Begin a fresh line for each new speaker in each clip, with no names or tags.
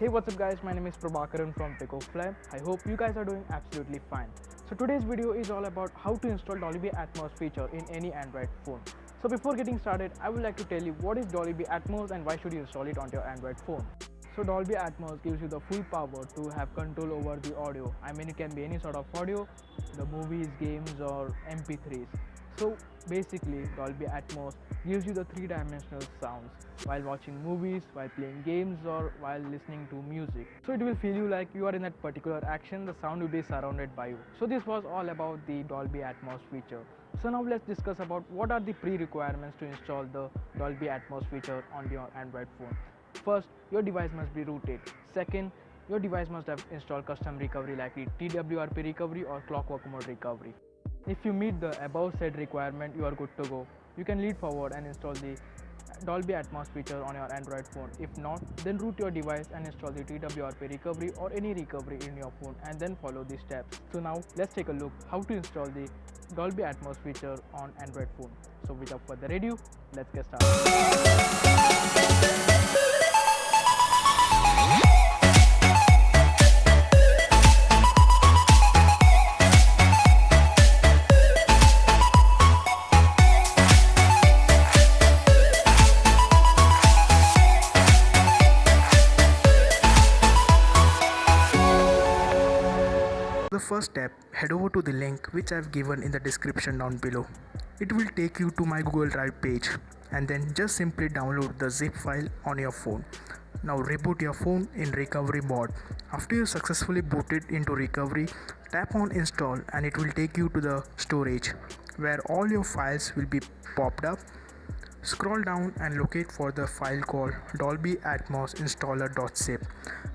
Hey, what's up guys, my name is Prabhakaran from Fly. I hope you guys are doing absolutely fine. So today's video is all about how to install Dolby Atmos feature in any Android phone. So before getting started, I would like to tell you what is Dolby Atmos and why should you install it on your Android phone. So Dolby Atmos gives you the full power to have control over the audio. I mean, it can be any sort of audio, the movies, games or MP3s. So basically Dolby Atmos gives you the three-dimensional sounds while watching movies, while playing games or while listening to music. So it will feel you like you are in that particular action, the sound will be surrounded by you. So this was all about the Dolby Atmos feature. So now let's discuss about what are the pre-requirements to install the Dolby Atmos feature on your Android phone. First, your device must be rooted. Second, your device must have installed custom recovery like TWRP recovery or clockwork mode recovery. If you meet the above said requirement, you are good to go. You can lead forward and install the Dolby Atmos feature on your Android phone. If not, then root your device and install the TWRP recovery or any recovery in your phone and then follow these steps. So now let's take a look how to install the Dolby Atmos feature on Android phone. So without further ado, let's get started.
The first step, head over to the link which I have given in the description down below. It will take you to my Google Drive page and then just simply download the zip file on your phone. Now reboot your phone in recovery mode. After you successfully boot it into recovery, tap on install and it will take you to the storage where all your files will be popped up. Scroll down and locate for the file called Dolby Atmos installer.zip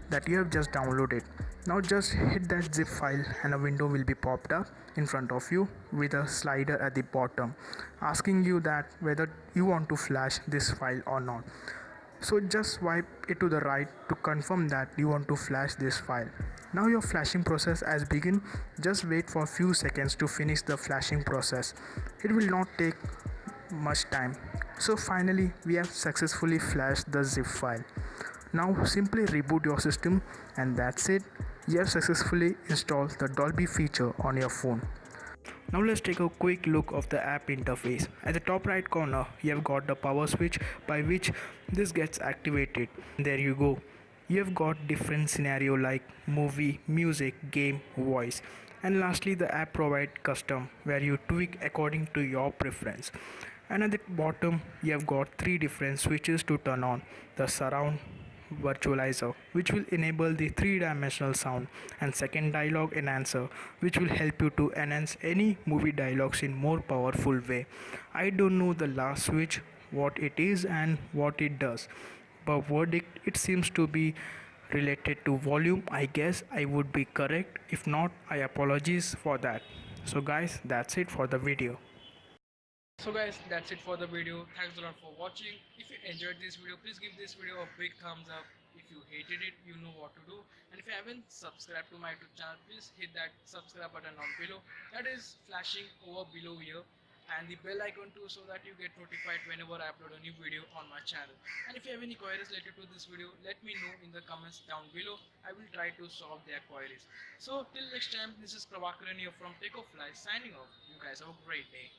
that you have just downloaded. Now just hit that zip file and a window will be popped up in front of you with a slider at the bottom asking you that whether you want to flash this file or not. So just swipe it to the right to confirm that you want to flash this file. Now your flashing process has begun. Just wait for a few seconds to finish the flashing process. It will not take much time. So finally we have successfully flashed the zip file. Now simply reboot your system and that's it. You have successfully installed the Dolby feature on your phone. Now let's take a quick look of the app interface. At the top right corner you have got the power switch by which this gets activated. There you go. You have got different scenario like movie, music, game, voice. And lastly the app provides custom where you tweak according to your preference. And at the bottom you have got three different switches to turn on: the surround virtualizer which will enable the three-dimensional sound, and second dialogue enhancer which will help you to enhance any movie dialogues in more powerful way. I don't know the last switch what it is and what it does, but verdict it seems to be related to volume. I guess I would be correct. If not, I apologize for that. So guys, that's it for the video.
So guys, that's it for the video. Thanks a lot for watching. If you enjoyed this video, please give this video a big thumbs up. If you hated it, you know what to do. And if you haven't subscribed to my YouTube channel, please hit that subscribe button on below. That is flashing over below here, and the bell icon too, so that you get notified whenever I upload a new video on my channel. And if you have any queries related to this video, let me know in the comments down below. I will try to solve their queries. So till next time, this is Prabhakaran here from Fly signing off. You guys have a great day.